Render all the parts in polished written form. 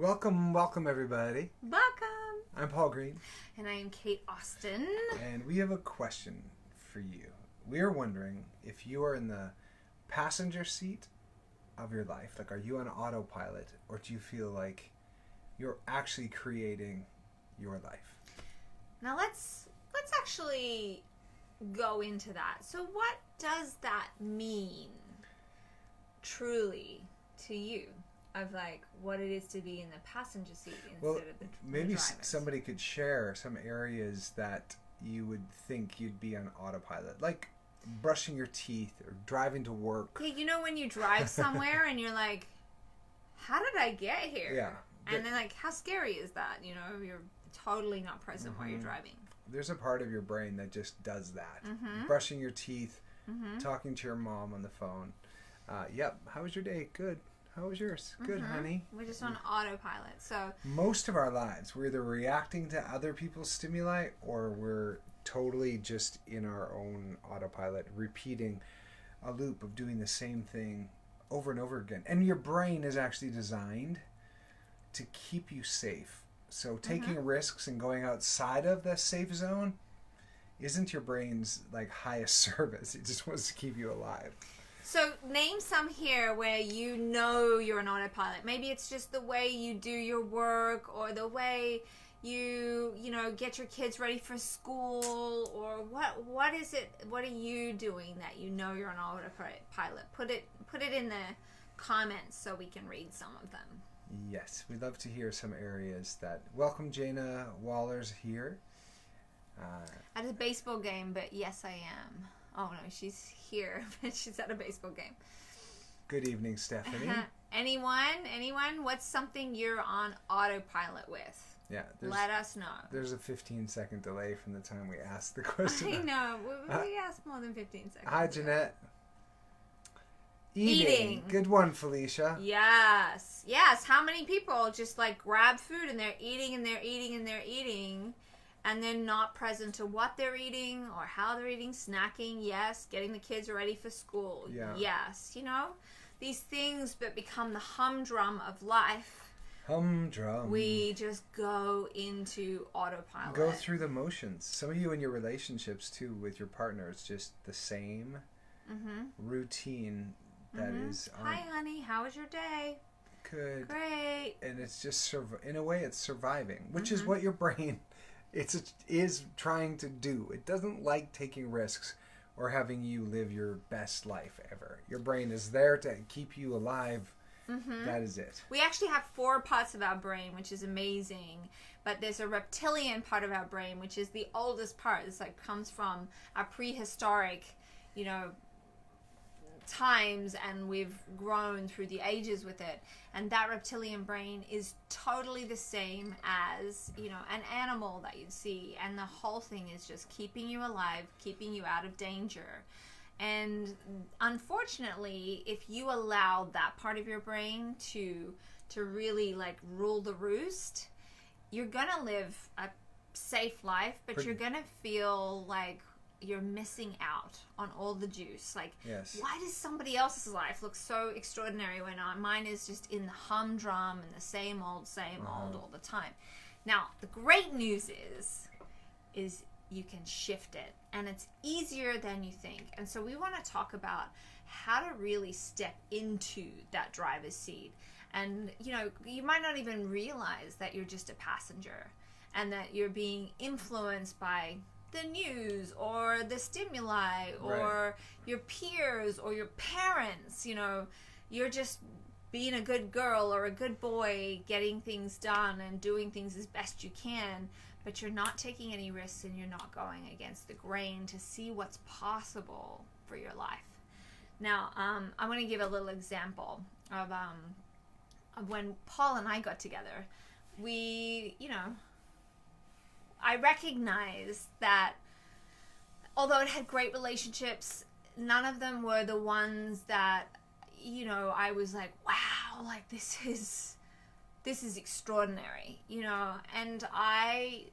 Welcome everybody. Welcome. I'm Paul Greene. And I am Kate Austin. And we have a question for you. We are wondering if you are in the passenger seat of your life. Like, are you on autopilot, or do you feel like you're actually creating your life? Now let's actually go into that. So what does that mean truly to you? Of like what it is to be in the passenger seat instead of the maybe driver. Somebody could share some areas that you would think you'd be on autopilot, like brushing your teeth or driving to work. Yeah, you know when you drive somewhere and you're like, how did I get here? Yeah. And then like, how scary is that? You know, you're totally not present while you're driving. There's a part of your brain that just does that. Mm-hmm. Brushing your teeth, Mm-hmm. talking to your mom on the phone. Yep. How was your day? Good. How was yours? Good, Mm-hmm. honey. We're just on autopilot. So most of our lives, we're either reacting to other people's stimuli or we're totally just in our own autopilot, repeating a loop of doing the same thing over and over again. And your brain is actually designed to keep you safe. So taking risks and going outside of the safe zone isn't your brain's like highest service. It just wants to keep you alive. So name some here where you know you're an autopilot. Maybe it's just the way you do your work, or the way you get your kids ready for school, or what is it? What are you doing that you know you're an autopilot? Put it in the comments so we can read some of them. Yes, we'd love to hear some areas that. Welcome, Jana Waller's here. At a baseball game, but yes, I am. Oh no, she's here, but she's at a baseball game. Good evening, Stephanie. Anyone? What's something you're on autopilot with? Yeah. Let us know. There's a 15-second delay from the time we asked the question. I know. We asked more than 15 seconds. Hi, Jeanette. Eating. Good one, Felicia. Yes. How many people just like grab food and they're eating and they're eating and they're eating, and they're not present to what they're eating or how they're eating, snacking, yes, getting the kids ready for school, yes, these things that become the humdrum of life. Humdrum. We just go into autopilot. Go through the motions. Some of you in your relationships, too, with your partner, it's just the same routine that is on. Hi, honey, how was your day? Good. Great. And it's just, in a way, it's surviving, which is what your brain... is trying to do. It doesn't like taking risks or having you live your best life ever. Your brain is there to keep you alive. That is it. We actually have 4 parts of our brain, which is amazing. But there's a reptilian part of our brain, which is the oldest part. It's like comes from our prehistoric, times, and we've grown through the ages with it. And that reptilian brain is totally the same as, an animal that you'd see. And the whole thing is just keeping you alive, keeping you out of danger. And unfortunately, if you allow that part of your brain to really like rule the roost, you're gonna live a safe life, but you're gonna feel like you're missing out on all the juice. Like, why does somebody else's life look so extraordinary when mine is just in the humdrum and the same old all the time? Now, the great news is you can shift it, and it's easier than you think. And so we want to talk about how to really step into that driver's seat. And, you might not even realize that you're just a passenger and that you're being influenced by the news or the stimuli or your peers or your parents. You're just being a good girl or a good boy, getting things done and doing things as best you can, but you're not taking any risks and you're not going against the grain to see what's possible for your life. Now, I'm going to give a little example of when Paul and I got together. I recognized that although it had great relationships, none of them were the ones that, I was like, wow, like this is extraordinary, and I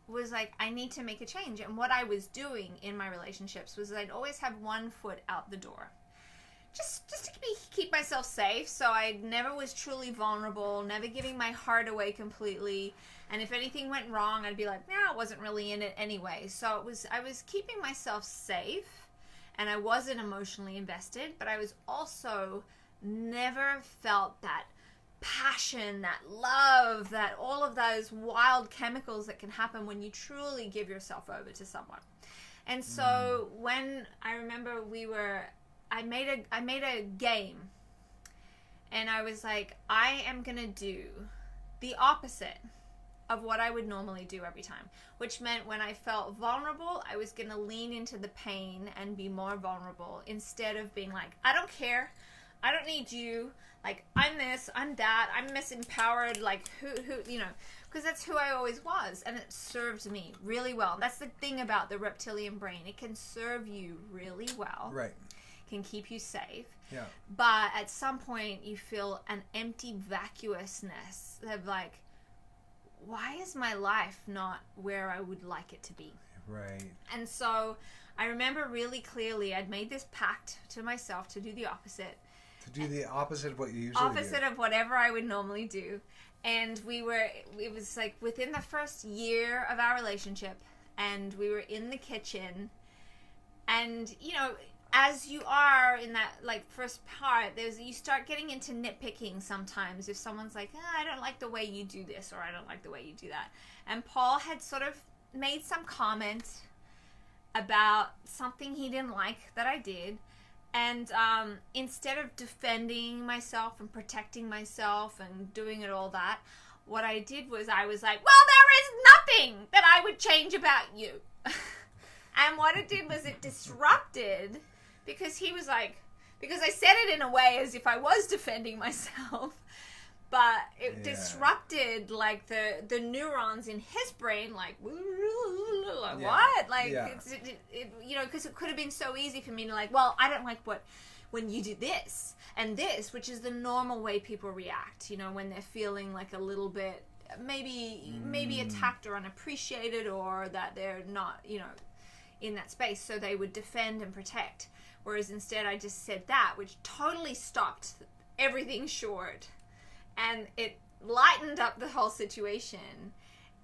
was like, I need to make a change. And what I was doing in my relationships was I'd always have one foot out the door, just to keep myself safe. So I never was truly vulnerable, never giving my heart away completely. And if anything went wrong, I'd be like, nah, I wasn't really in it anyway. So I was keeping myself safe, and I wasn't emotionally invested, but I was also never felt that passion, that love, that all of those wild chemicals that can happen when you truly give yourself over to someone. And so when I remember I made a game, and I was like, I am going to do the opposite of what I would normally do every time, which meant when I felt vulnerable, I was going to lean into the pain and be more vulnerable instead of being like, I don't care. I don't need you. Like, I'm this, I'm that, I'm misempowered. Like, who, you know, because that's who I always was. And it served me really well. That's the thing about the reptilian brain. It can serve you really well. Right. Can keep you safe. Yeah. But at some point, you feel an empty vacuousness of like, why is my life not where I would like it to be? Right. And so I remember really clearly I'd made this pact to myself to do the opposite. To do the opposite of what you usually Opposite of whatever I would normally do. And it was like within the first year of our relationship, and we were in the kitchen, and, you know, as you are in that like first part, you start getting into nitpicking sometimes. If someone's like, I don't like the way you do this, or I don't like the way you do that. And Paul had sort of made some comment about something he didn't like that I did. And instead of defending myself and protecting myself and doing it all that, what I did was I was like, well, there is nothing that I would change about you. And what it did was it disrupted, because he was like, because I said it in a way as if I was defending myself, but it disrupted like the neurons in his brain, like what? Like, it you know, because it could have been so easy for me to like, well, I don't like when you do this and this, which is the normal way people react, you know, when they're feeling like a little bit maybe attacked or unappreciated, or that they're not, you know, in that space, so they would defend and protect. Whereas instead I just said that, which totally stopped everything short, and it lightened up the whole situation,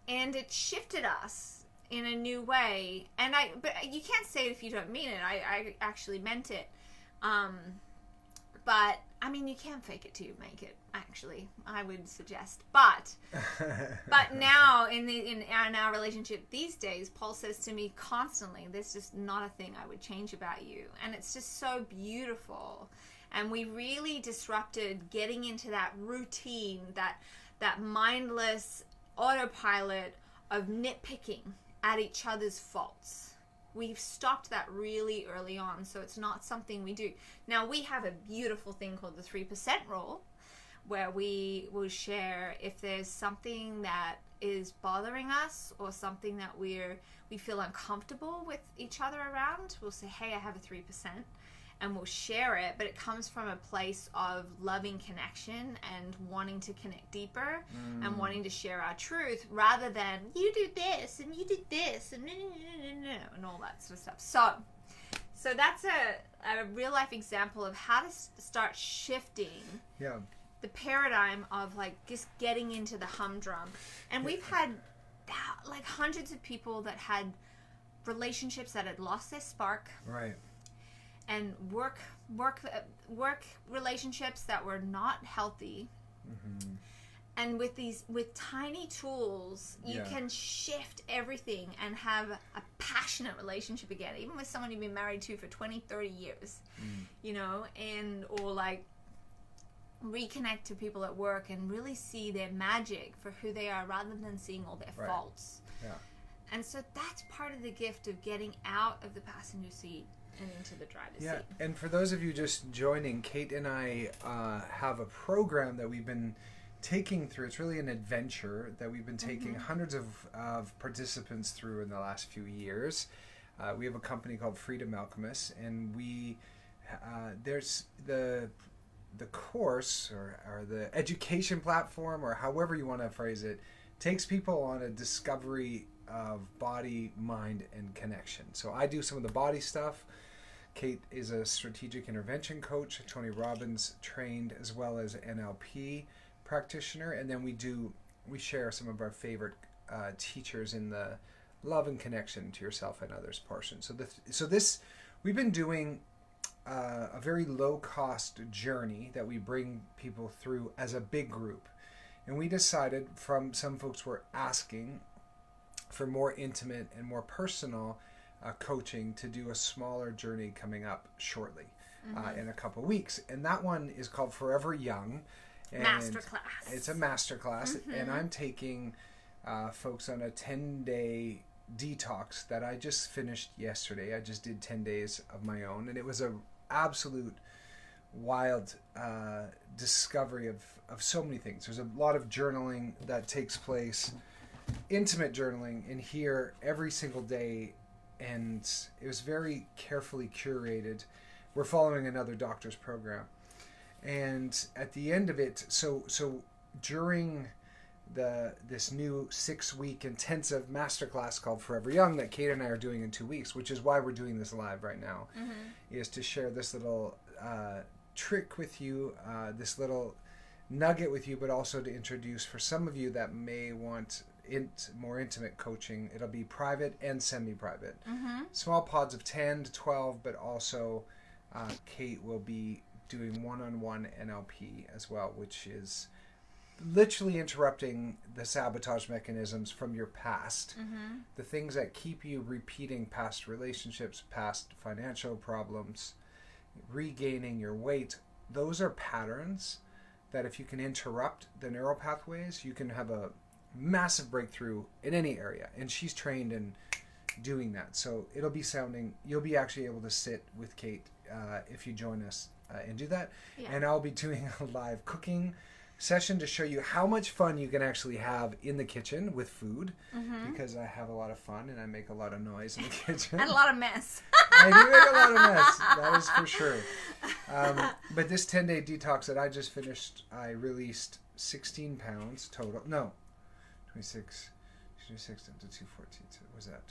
and it shifted us in a new way. And but you can't say it if you don't mean it. I actually meant it. But I mean, you can fake it till you make it, actually, I would suggest. But now in our relationship these days, Paul says to me constantly, there's just not a thing I would change about you. And it's just so beautiful. And we really disrupted getting into that routine, that mindless autopilot of nitpicking at each other's faults. We've stopped that really early on, so it's not something we do. Now, we have a beautiful thing called the 3% rule, where we will share if there's something that is bothering us, or something that we feel uncomfortable with each other around. We'll say, hey, I have a 3%, and we'll share it, but it comes from a place of loving connection and wanting to connect deeper and wanting to share our truth, rather than you do this and you did this and and all that sort of stuff. So that's a real life example of how to start shifting the paradigm of like just getting into the humdrum. And we've had like hundreds of people that had relationships that had lost their spark. Right. And work relationships that were not healthy. Mm-hmm. And with tiny tools, you can shift everything and have a passionate relationship again, even with someone you've been married to for 20, 30 years, you know, or like reconnect to people at work and really see their magic for who they are, rather than seeing all their faults. Yeah. And so that's part of the gift of getting out of the passenger seat and into the driver's seat. And for those of you just joining, Kate and I have a program that we've been taking through. It's really an adventure that we've been taking hundreds of participants through in the last few years. We have a company called Freedom Alchemists, and we there's the course or the education platform, or however you want to phrase it, takes people on a discovery of body, mind, and connection. So I do some of the body stuff. Kate is a strategic intervention coach, Tony Robbins trained, as well as NLP practitioner. And then we share some of our favorite teachers in the love and connection to yourself and others portion. So this we've been doing a very low cost journey that we bring people through as a big group. And we decided, from some folks were asking for more intimate and more personal coaching, to do a smaller journey coming up shortly in a couple weeks. And that one is called Forever Young. And Masterclass. It's a masterclass. And I'm taking folks on a 10-day detox that I just finished yesterday. I just did 10 days of my own, and it was a absolute wild discovery of so many things. There's a lot of journaling that takes place, intimate journaling in here every single day, and it was very carefully curated. We're following another doctor's program, and at the end of it, so during this new 6-week intensive masterclass called Forever Young that Kate and I are doing in 2 weeks, which is why we're doing this live right now, is to share this little trick with you, this little nugget with you, but also to introduce, for some of you that may want more intimate coaching, it'll be private and semi-private. Small pods of 10 to 12, but also Kate will be doing one-on-one NLP as well, which is literally interrupting the sabotage mechanisms from your past, the things that keep you repeating past relationships, past financial problems, regaining your weight. Those are patterns that, if you can interrupt the neural pathways, you can have a massive breakthrough in any area. And she's trained in doing that. So you'll be actually able to sit with Kate if you join us and do that. Yeah. And I'll be doing a live cooking session to show you how much fun you can actually have in the kitchen with food, because I have a lot of fun and I make a lot of noise in the kitchen. And a lot of mess. I do make a lot of mess, that is for sure. But this 10-day detox that I just finished, I released 16 pounds total. No, 26 to 214. What was that?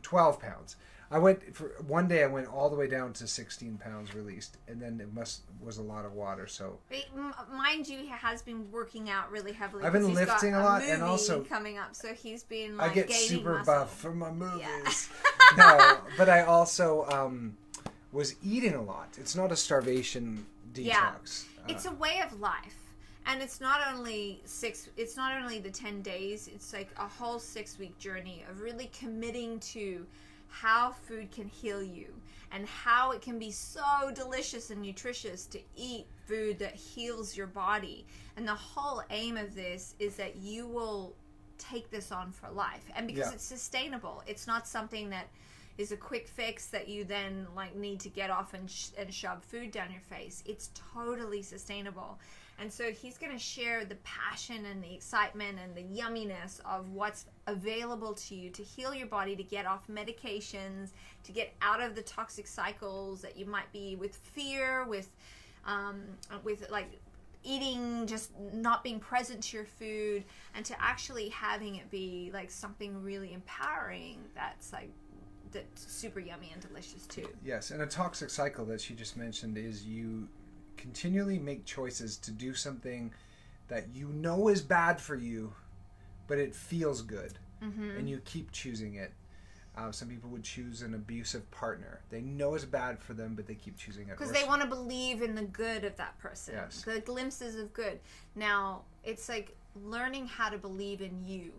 12 pounds. I went for one day. I went all the way down to 16 pounds released, and then it was a lot of water. So, mind you, he has been working out really heavily. I've been lifting a lot, and also coming up. So he's been I get gaining super muscle. buff from my movies. Yeah. No, but I also was eating a lot. It's not a starvation detox. Yeah. It's a way of life. And it's not only the 10 days, it's like a whole 6-week journey of really committing to how food can heal you and how it can be so delicious and nutritious to eat food that heals your body. And the whole aim of this is that you will take this on for life. And because it's sustainable, it's not something that is a quick fix that you then need to get off and shove food down your face. It's totally sustainable. And so he's going to share the passion and the excitement and the yumminess of what's available to you to heal your body, to get off medications, to get out of the toxic cycles that you might be with fear, with eating, just not being present to your food, and to actually having it be something really empowering that's super yummy and delicious too. Yes, and a toxic cycle that she just mentioned is you continually make choices to do something that you know is bad for you, but it feels good, and you keep choosing it. Some people would choose an abusive partner. They know it's bad for them, but they keep choosing it. Because they want to believe in the good of that person. Yes. The glimpses of good. Now, it's like learning how to believe in you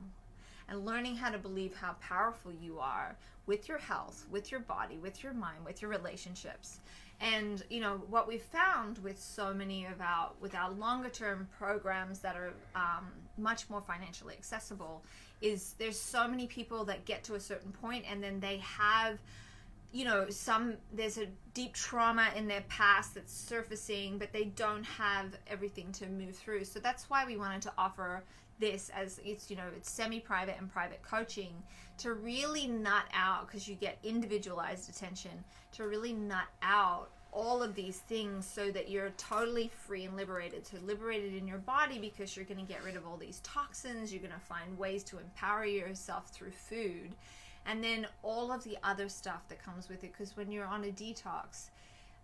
and learning how to believe how powerful you are with your health, with your body, with your mind, with your relationships. And, what we've found with so many of our longer term programs that are much more financially accessible is there's so many people that get to a certain point and then they have, there's a deep trauma in their past that's surfacing, but they don't have everything to move through. So that's why we wanted to offer this as it's semi-private and private coaching to really nut out, because you get individualized attention, to really nut out all of these things so that you're totally free and liberated. So liberated in your body because you're going to get rid of all these toxins. You're going to find ways to empower yourself through food. And then all of the other stuff that comes with it, because when you're on a detox,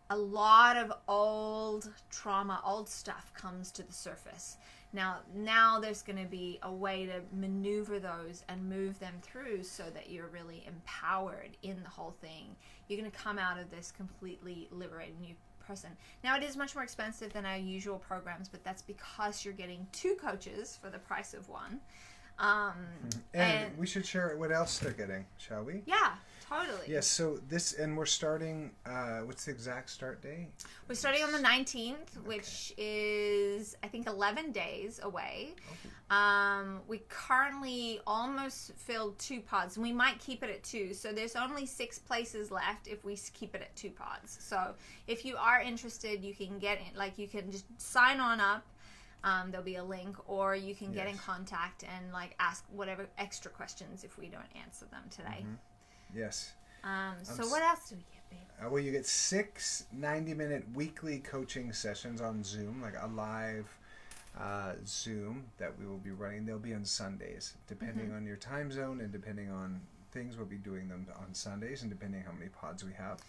a lot of old trauma, old stuff comes to the surface. Now there's going to be a way to maneuver those and move them through so that you're really empowered in the whole thing. You're going to come out of this completely liberated new person. Now, it is much more expensive than our usual programs, but that's because you're getting 2 coaches for the price of one. And we should share what else they're getting, shall we? Yeah, totally. Yes, so and we're starting, what's the exact start date? We're starting on the 19th, which is, I think, 11 days away. Okay. We currently almost filled 2 pods, and we might keep it at 2. So there's only 6 places left if we keep it at 2 pods. So if you are interested, you can get in, like, you can just sign on up. There'll be a link, or you can get in contact and like ask whatever extra questions if we don't answer them today. Mm-hmm. Yes. So what else do we get, babe? Well, you get 6 90-minute weekly coaching sessions on Zoom, like a live Zoom that we will be running. They'll be on Sundays, depending on your time zone and depending on things. We'll be doing them on Sundays, and depending how many pods we have.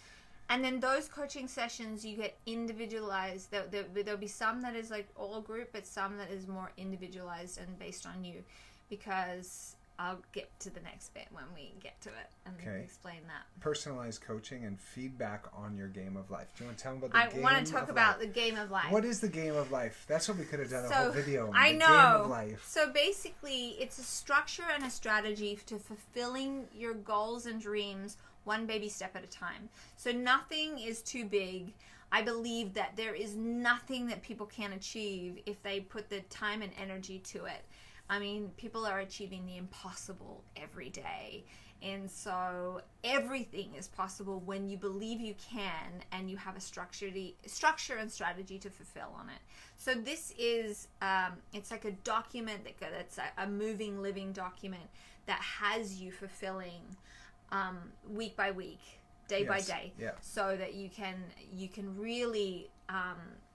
And then those coaching sessions, you get individualized. There'll be some that is like all group, but some that is more individualized and based on you, because I'll get to the next bit when we get to it and explain that. Personalized coaching and feedback on your game of life. Do you want to tell them about the game of life? I want to talk about the game of life. What is the game of life? That's what we could have done a whole video on. I the know. Game of life. So basically, it's a structure and a strategy to fulfilling your goals and dreams one baby step at a time. So nothing is too big. I believe that there is nothing that people can't achieve if they put the time and energy to it. I mean, people are achieving the impossible every day. And so everything is possible when you believe you can and you have a structure and strategy to fulfill on it. So this is, it's like a document that's a moving, living document that has you fulfilling week by week, day by day, so that you can really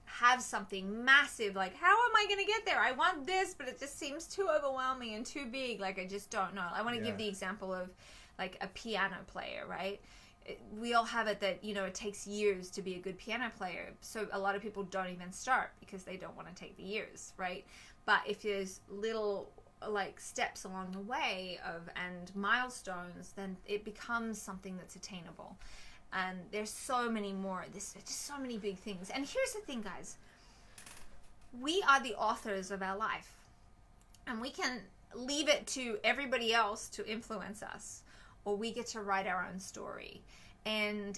have something massive. Like, how am I going to get there? I want this, but it just seems too overwhelming and too big. Like, I just don't know. I want to give the example of like a piano player, right? We all have it that, it takes years to be a good piano player. So a lot of people don't even start because they don't want to take the years, right? But if there's little like steps along the way and milestones, then it becomes something that's attainable. And there's so many more. There's just so many big things. And here's the thing, guys. We are the authors of our life. And we can leave it to everybody else to influence us, or we get to write our own story. And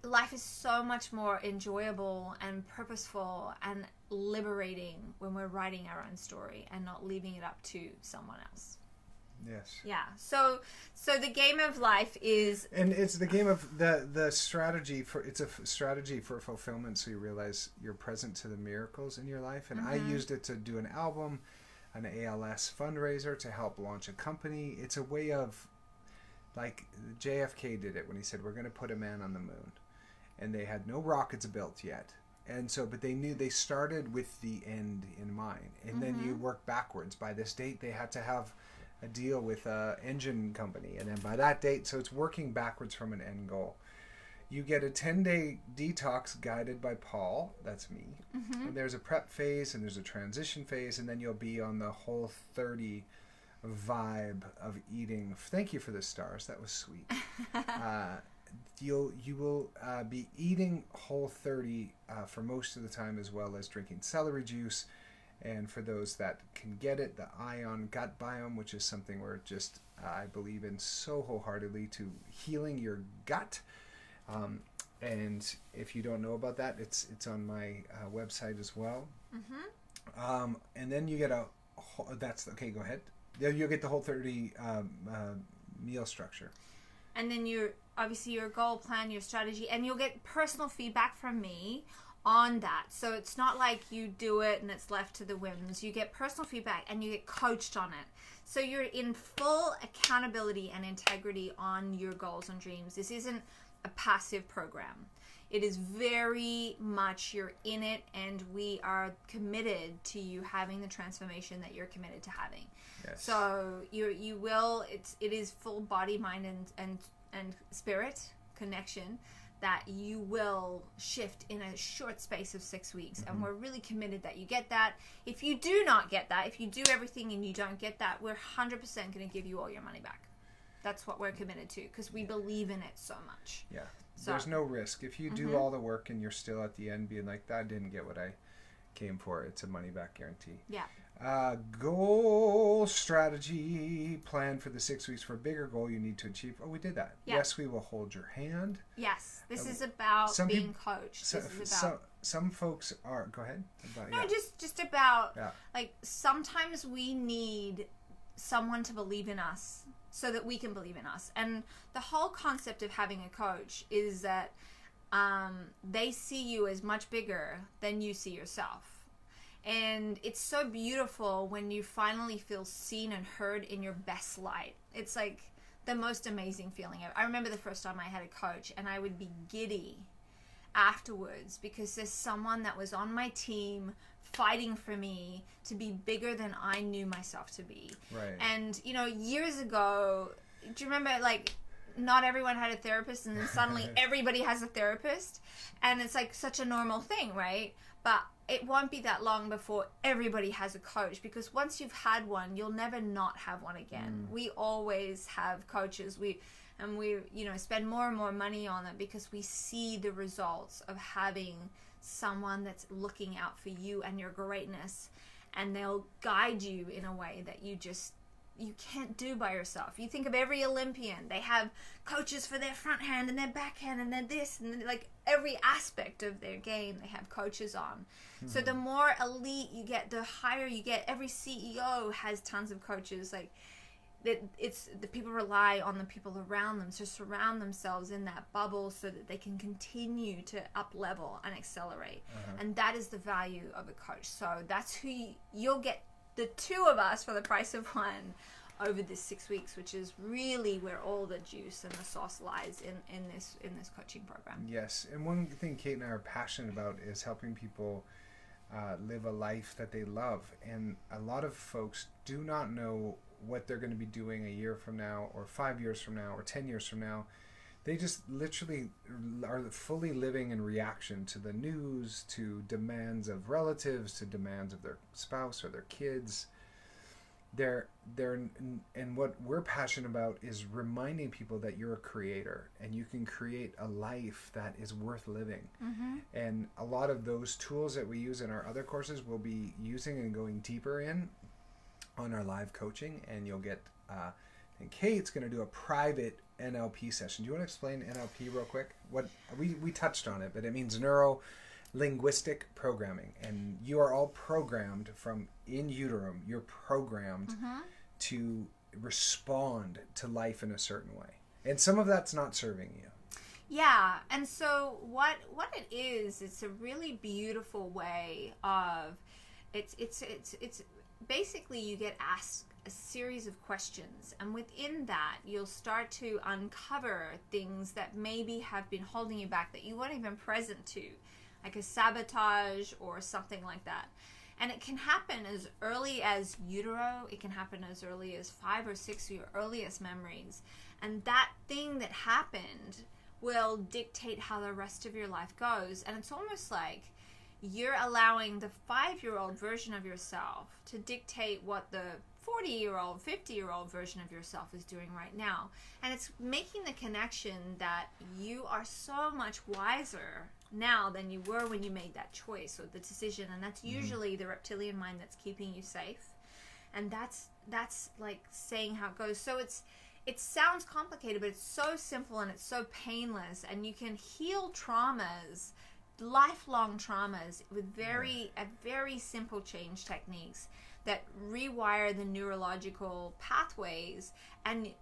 life is so much more enjoyable and purposeful and liberating when we're writing our own story and not leaving it up to someone else. Yes. Yeah. So the game of life is, and it's the game of the strategy for, it's a strategy for fulfillment. So you realize you're present to the miracles in your life. And I used it to do an album, an ALS fundraiser, to help launch a company. It's a way of, like JFK did it when he said, we're going to put a man on the moon. And they had no rockets built yet. And so, but they knew they started with the end in mind. And then you work backwards. By this date, they had to have a deal with an engine company. And then by that date, so it's working backwards from an end goal. You get a 10-day detox guided by Paul. That's me. And there's a prep phase and there's a transition phase. And then you'll be on the Whole30 vibe of eating. Thank you for the stars. That was sweet. You will be eating Whole30 for most of the time, as well as drinking celery juice. And for those that can get it, the ion gut biome, which is something we're just, I believe in so wholeheartedly, to healing your gut. And if you don't know about that, it's on my website as well. And then you get okay, go ahead. You'll get the Whole30 meal structure. And then obviously your goal plan, your strategy, and you'll get personal feedback from me on that. So it's not like you do it and it's left to the whims. You get personal feedback and you get coached on it. So you're in full accountability and integrity on your goals and dreams. This isn't a passive program. It is very much you're in it, and we are committed to you having the transformation that you're committed to having. Yes. So you will. It is full body, mind, and spirit connection that you will shift in a short space of 6 weeks. And we're really committed that you get that. If you do not get that, if you do everything and you don't get that, we're 100% going to give you all your money back. That's what we're committed to, because we believe in it so much. Yeah. So, there's no risk. If you do all the work and you're still at the end being like, that didn't get what I came for, it's a money back guarantee. Yeah. Goal, strategy, plan for the 6 weeks for a bigger goal you need to achieve. Oh, we did that. Yeah. Yes, we will hold your hand. Yes, this is about being coached. This is about... Some folks are... Go ahead. Just about... Like, sometimes we need someone to believe in us so that we can believe in us. And the whole concept of having a coach is that they see you as much bigger than you see yourself. And it's so beautiful when you finally feel seen and heard in your best light. It's like the most amazing feeling. I remember the first time I had a coach, and I would be giddy afterwards because there's someone that was on my team fighting for me to be bigger than I knew myself to be. Right. And, you know, years ago, do you remember, like, not everyone had a therapist, and then suddenly everybody has a therapist, and it's like such a normal thing, right? But it won't be that long before everybody has a coach, because once you've had one, you'll never not have one again. We always have coaches. We spend more and more money on it because we see the results of having someone that's looking out for you and your greatness, and they'll guide you in a way that you can't do by yourself. You think of every Olympian, they have coaches for their front hand and their backhand and their this, and like every aspect of their game they have coaches on. So the more elite you get, the higher you get. Every CEO has tons of coaches. Like it's the people rely on the people around them to surround themselves in that bubble so that they can continue to up level and accelerate. And that is the value of a coach. So that's who you'll get, the two of us for the price of one over this 6 weeks, which is really where all the juice and the sauce lies in this coaching program. Yes, and one thing Kate and I are passionate about is helping people live a life that they love. And a lot of folks do not know what they're going to be doing a year from now, or 5 years from now, or 10 years from now. They just literally are fully living in reaction to the news, to demands of relatives, to demands of their spouse or their kids. And what we're passionate about is reminding people that you're a creator and you can create a life that is worth living. And a lot of those tools that we use in our other courses we'll be using and going deeper in on our live coaching. And you'll get, and Kate's going to do a private NLP session. Do you want to explain NLP real quick? What we touched on it, but it means neuro linguistic programming, and you are all programmed from in utero. You're programmed to respond to life in a certain way, and some of that's not serving you. Yeah, and so what it is, it's a really beautiful way of it's basically you get asked a series of questions, and within that you'll start to uncover things that maybe have been holding you back that you weren't even present to, like a sabotage or something like that. And it can happen as early as utero. It can happen as early as 5 or 6 of your earliest memories. And that thing that happened will dictate how the rest of your life goes. And it's almost like you're allowing the 5-year-old version of yourself to dictate what the 40-year-old, 50-year-old version of yourself is doing right now. And it's making the connection that you are so much wiser now than you were when you made that choice or the decision. And that's usually the reptilian mind that's keeping you safe. And that's like saying how it goes. So it sounds complicated, but it's so simple and it's so painless. And you can heal traumas, lifelong traumas, with very simple change techniques that rewire the neurological pathways, and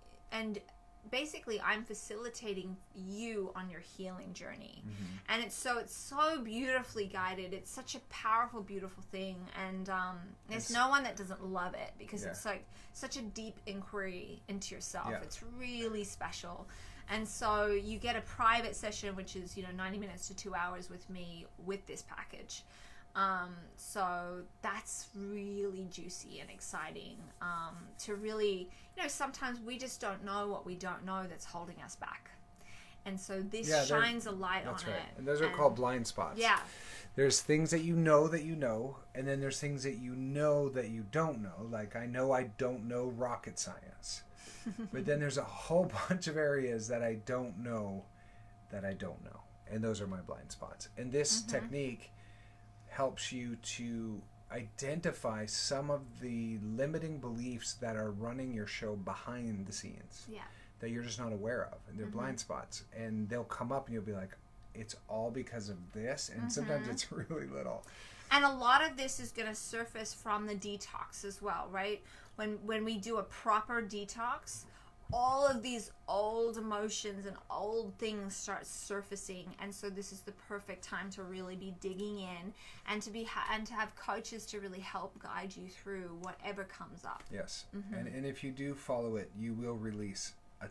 basically I'm facilitating you on your healing journey. And it's so beautifully guided. It's such a powerful, beautiful thing, and there's no one that doesn't love it, because it's like such a deep inquiry into yourself. It's really special. And so you get a private session, which is, 90 minutes to 2 hours with me with this package. So that's really juicy and exciting, to really, sometimes we just don't know what we don't know that's holding us back. And so this shines a light on right. it. And those are called blind spots. Yeah. There's things that you know, and then there's things that you know that you don't know. Like, I don't know rocket science. But then there's a whole bunch of areas that I don't know. And those are my blind spots. And this technique helps you to identify some of the limiting beliefs that are running your show behind the scenes. Yeah. That you're just not aware of. And they're blind spots. And they'll come up and you'll be like, it's all because of this. And sometimes it's really little. And a lot of this is going to surface from the detox as well, right? When we do a proper detox, all of these old emotions and old things start surfacing, and so this is the perfect time to really be digging in and to have coaches to really help guide you through whatever comes up. Yes. And if you do follow it, you will release a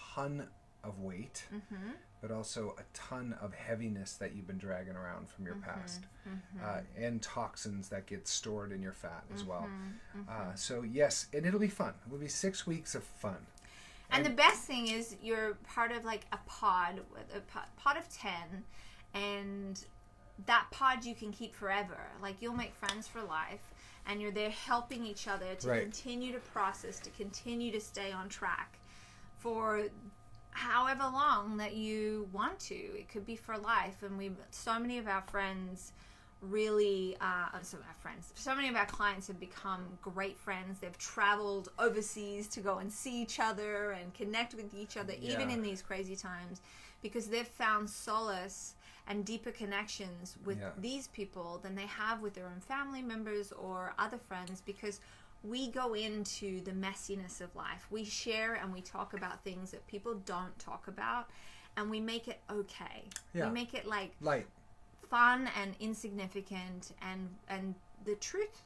ton of weight, but also a ton of heaviness that you've been dragging around from your past, and toxins that get stored in your fat as well. So yes, and it'll be fun. It will be 6 weeks of fun. And the best thing is you're part of like a pod of 10, and that pod you can keep forever. Like, you'll make friends for life, and you're there helping each other to continue to process, to continue to stay on track for however long that you want to. It could be for life. And so many of our friends really, so many of our clients have become great friends. They've traveled overseas to go and see each other and connect with each other, even in these crazy times, because they've found solace and deeper connections with these people than they have with their own family members or other friends, because we go into the messiness of life. We share and we talk about things that people don't talk about, and we make it okay. We make it like light, fun and insignificant, and the truth,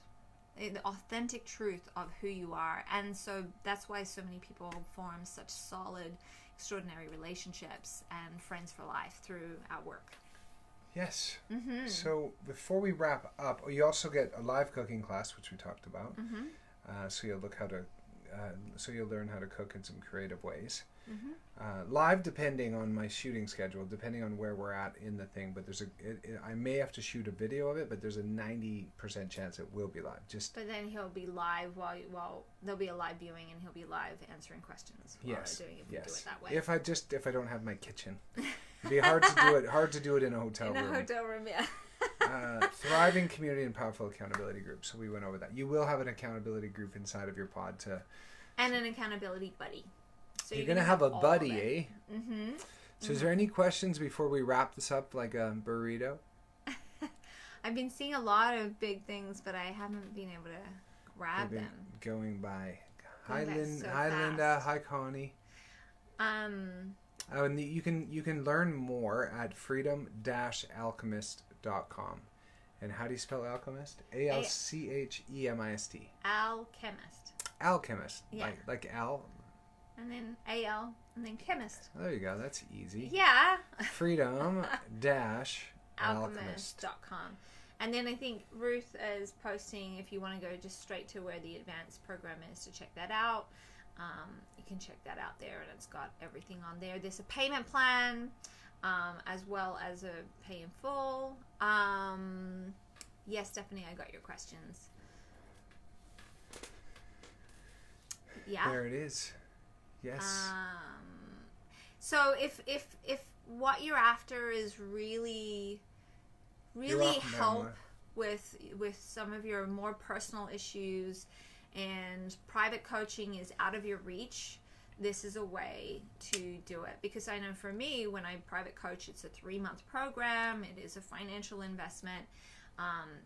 the authentic truth of who you are. And so that's why so many people form such solid, extraordinary relationships and friends for life through our work. Yes. So before we wrap up, you also get a live cooking class, which we talked about. So you'll learn how to cook in some creative ways. Live, depending on my shooting schedule, depending on where we're at in the thing. But I may have to shoot a video of it, but there's a 90% chance it will be live. But then he'll be live while there'll be a live viewing, and he'll be live answering questions. While we're doing it, we do it that way. If I don't have my kitchen, it'd be hard to do it in a hotel room. In a hotel room, yeah. Thriving community and powerful accountability group. So we went over that. You will have an accountability group inside of your pod and an accountability buddy. So you're going to have a buddy, eh? So is there any questions before we wrap this up like a burrito? I've been seeing a lot of big things, but I haven't been able to grab them. Going by. Hi, Linda. Hi, Connie. And you can learn more at freedom-alchemist.com. And how do you spell alchemist? ALCHEMIST. Alchemist. Yeah. Like Al. And then AL, and then chemist. There you go. That's easy. Yeah. Freedom-alchemist.com. And then I think Ruth is posting, if you want to go just straight to where the advanced program is to check that out. You can check that out there, and it's got everything on there. There's a payment plan, as well as a pay in full. Yes, Stephanie, I got your questions. Yeah. There it is. Yes. So if what you're after is really help with some of your more personal issues, and private coaching is out of your reach, this is a way to do it. Because I know for me, when I private coach, it's a 3-month program. It is a financial investment,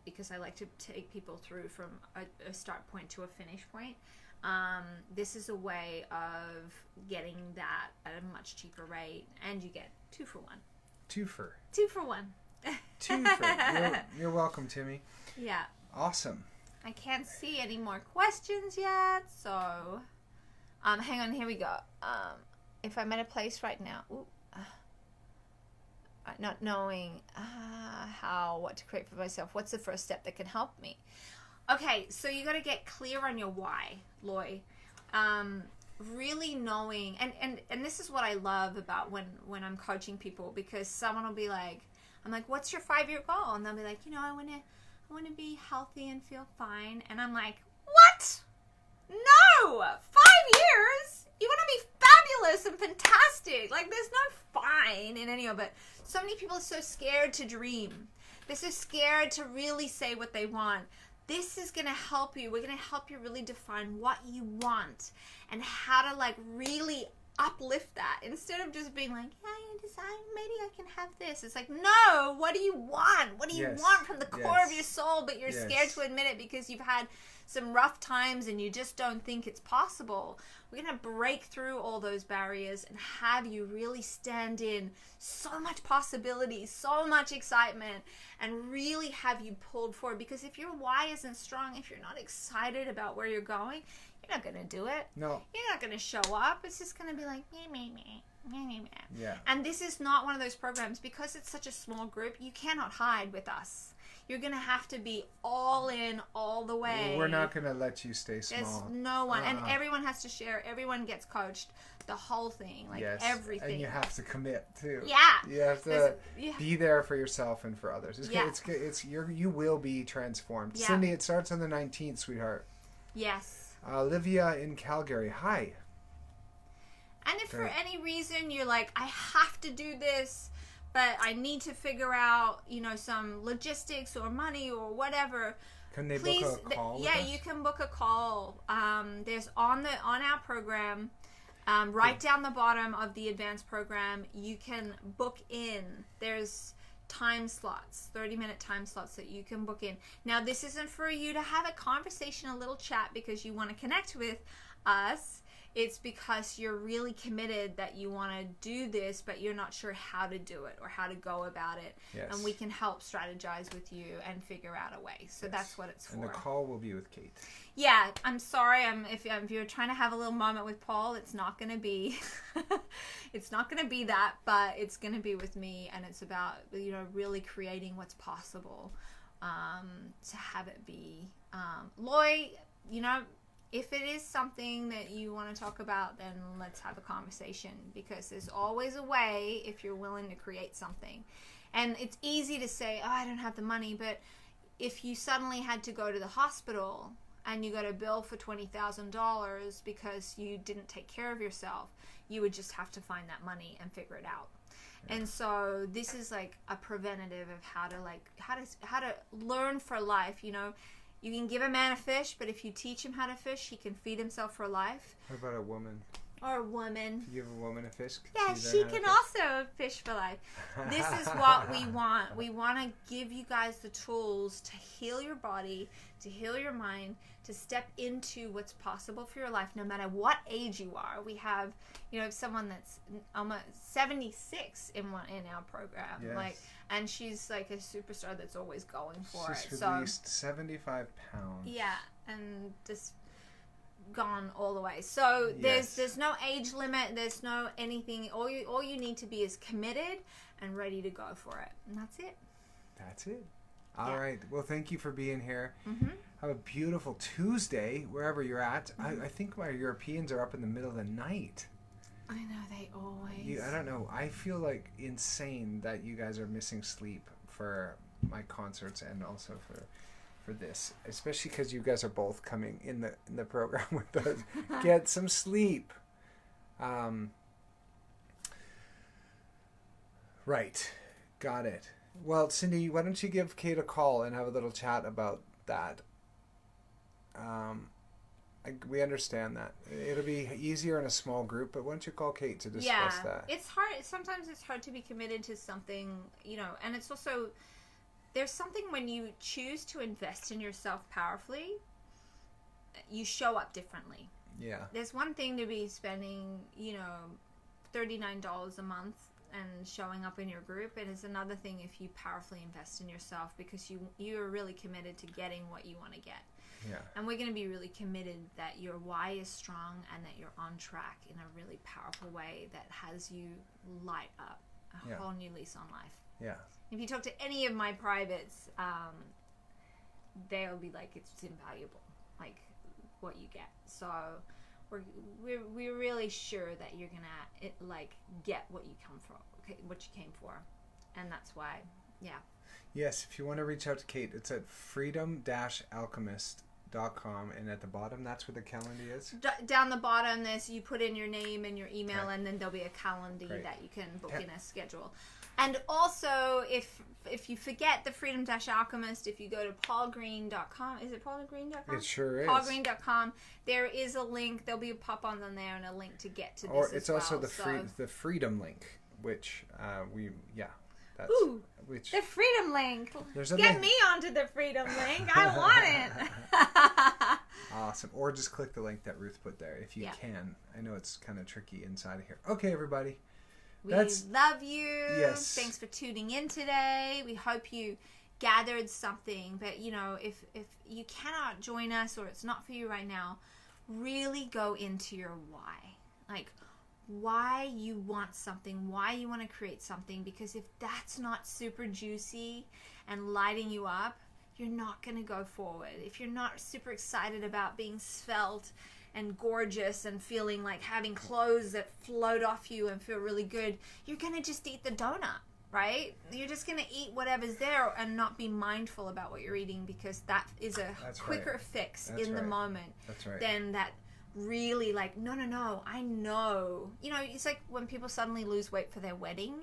because I like to take people through from a start point to a finish point. This is a way of getting that at a much cheaper rate, and you get 2 for 1. 2 for 1. 2 for. You're welcome, Timmy. Yeah. Awesome. I can't see any more questions yet, so hang on. Here we go. if I'm at a place right now, not knowing what to create for myself, what's the first step that can help me? Okay, so you got to get clear on your why, Loy. Really knowing, and this is what I love about when I'm coaching people, because someone will be like, I'm like, what's your 5-year goal? And they'll be like, I want to be healthy and feel fine. And I'm like, what? No! 5 years? You want to be fabulous and fantastic. Like, there's no fine in any of it. So many people are so scared to dream. They're so scared to really say what they want. This is going to help you. We're going to help you really define what you want and how to, like, really uplift that, instead of just being like, yeah, I decide maybe I can have this. It's like, no, what do you want? What do you want from the core of your soul, but you're scared to admit it because you've had some rough times and you just don't think it's possible. We're going to break through all those barriers and have you really stand in so much possibility, so much excitement, and really have you pulled forward. Because if your why isn't strong, if you're not excited about where you're going, you're not going to do it. No. You're not going to show up. It's just going to be like, meh. Yeah. And this is not one of those programs, because it's such a small group, you cannot hide with us. You're going to have to be all in, all the way. We're not going to let you stay small. There's no one. And everyone has to share. Everyone gets coached. The whole thing. Like, everything. And you have to commit, too. Yeah. You have to be there for yourself and for others. You will be transformed. Yeah. Cindy, it starts on the 19th, sweetheart. Yes. Olivia in Calgary. Hi. And if for any reason you're like, I have to do this, but I need to figure out, some logistics or money or whatever. Can they book a call? Yeah, you can book a call. There's on our program, right down the bottom of the advanced program, you can book in. There's time slots, 30-minute time slots that you can book in. Now, this isn't for you to have a conversation, a little chat because you want to connect with us. It's because you're really committed that you want to do this, but you're not sure how to do it or how to go about it. Yes. And we can help strategize with you and figure out a way. So that's what it's for. And the call will be with Kate. Yeah, I'm sorry. If you're trying to have a little moment with Paul, it's not going to be, it's not going to be that, but it's going to be with me, and it's about really creating what's possible, to have it be. Loy, if it is something that you want to talk about, then let's have a conversation, because there's always a way if you're willing to create something. And it's easy to say, I don't have the money, but if you suddenly had to go to the hospital and you got a bill for $20,000 because you didn't take care of yourself, you would just have to find that money and figure it out. Yeah. And so this is like a preventative of how to learn for life, You can give a man a fish, but if you teach him how to fish, he can feed himself for life. What about a woman? Or a woman. If you give a woman a fish? Yeah, she can also fish for life. This is what we want. We want to give you guys the tools to heal your body, to heal your mind, to step into what's possible for your life, no matter what age you are. We have, someone that's almost 76 in our program. Yes. And she's like a superstar that's always going for it. She's released 75 pounds. Yeah, and just gone all the way. So there's no age limit. There's no anything. All you need to be is committed and ready to go for it. And that's it. That's it. All right. Well, thank you for being here. Mm-hmm. Have a beautiful Tuesday wherever you're at. Mm-hmm. I think my Europeans are up in the middle of the night. I know, they always. I don't know. I feel like insane that you guys are missing sleep for my concerts and also for this, especially because you guys are both coming in the program with us. Get some sleep. Right. Got it. Well, Cindy, why don't you give Kate a call and have a little chat about that? We understand that. It'll be easier in a small group, but why don't you call Kate to discuss that? It's hard. Sometimes it's hard to be committed to something, and it's also, there's something when you choose to invest in yourself powerfully, you show up differently. Yeah. There's one thing to be spending, $39 a month and showing up in your group, and it's another thing if you powerfully invest in yourself because you are really committed to getting what you want to get. Yeah. And we're going to be really committed that your why is strong and that you're on track in a really powerful way that has you light up a whole new lease on life. Yeah. If you talk to any of my privates, they'll be like, it's invaluable, like what you get. So we're really sure that you're gonna get what you come for, what you came for, and that's why, Yes, if you want to reach out to Kate, it's at freedom-alchemist.com, and at the bottom, that's where the calendar is. Down the bottom, you put in your name and your email, Right. and then there'll be a calendar that you can book Yeah. in a schedule. And also, if you forget the Freedom-Alchemist, if you go to paulgreene.com, is it paulgreene.com? It sure is. paulgreene.com, there is a link. There'll be a pop-on on there and a link to get to this Or as it's well. also the So- freedom link, which that's Ooh, which the Freedom link. there's a Get link. me onto the Freedom link. I want it. Awesome. Or just click the link that Ruth put there if you Yeah. can. I know it's kind of tricky inside of here. Okay, everybody. We That's- love you. Yes. Thanks for tuning in today. We hope you gathered something. But, if you cannot join us or it's not for you right now, really go into your why. Like, why you want something, why you want to create something. Because if that's not super juicy and lighting you up, you're not going to go forward. If you're not super excited about being svelte and gorgeous and feeling like having clothes that float off you and feel really good, you're going to just eat the donut, right? You're just going to eat whatever's there and not be mindful about what you're eating, because that is a That's quicker right. fix That's in the right. moment That's right. than that really like, no, I know. It's like when people suddenly lose weight for their wedding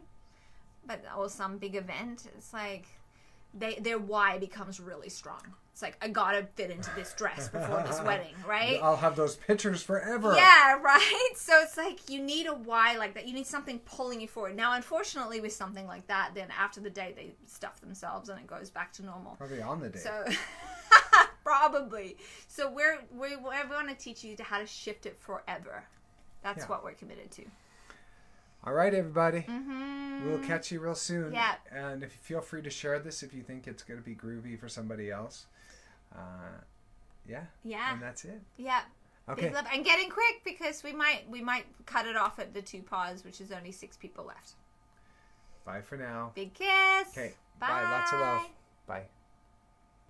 or some big event. It's like their why becomes really strong. It's like, I gotta fit into this dress before this wedding, right? I'll have those pictures forever. Yeah, right? So it's like you need a why like that. You need something pulling you forward. Now, unfortunately, with something like that, then after the day, they stuff themselves and it goes back to normal. Probably on the day. So, probably. So we want to teach you how to shift it forever. That's what we're committed to. All right, everybody. Mm-hmm. We'll catch you real soon. Yeah. And if you feel free to share this if you think it's going to be groovy for somebody else. Yeah. And that's it. Yeah. Okay. Big love. And getting quick, because we might cut it off at the 2 pause, which is only 6 people left. Bye for now. Big kiss. Okay. Bye. Bye. Lots of love. Bye.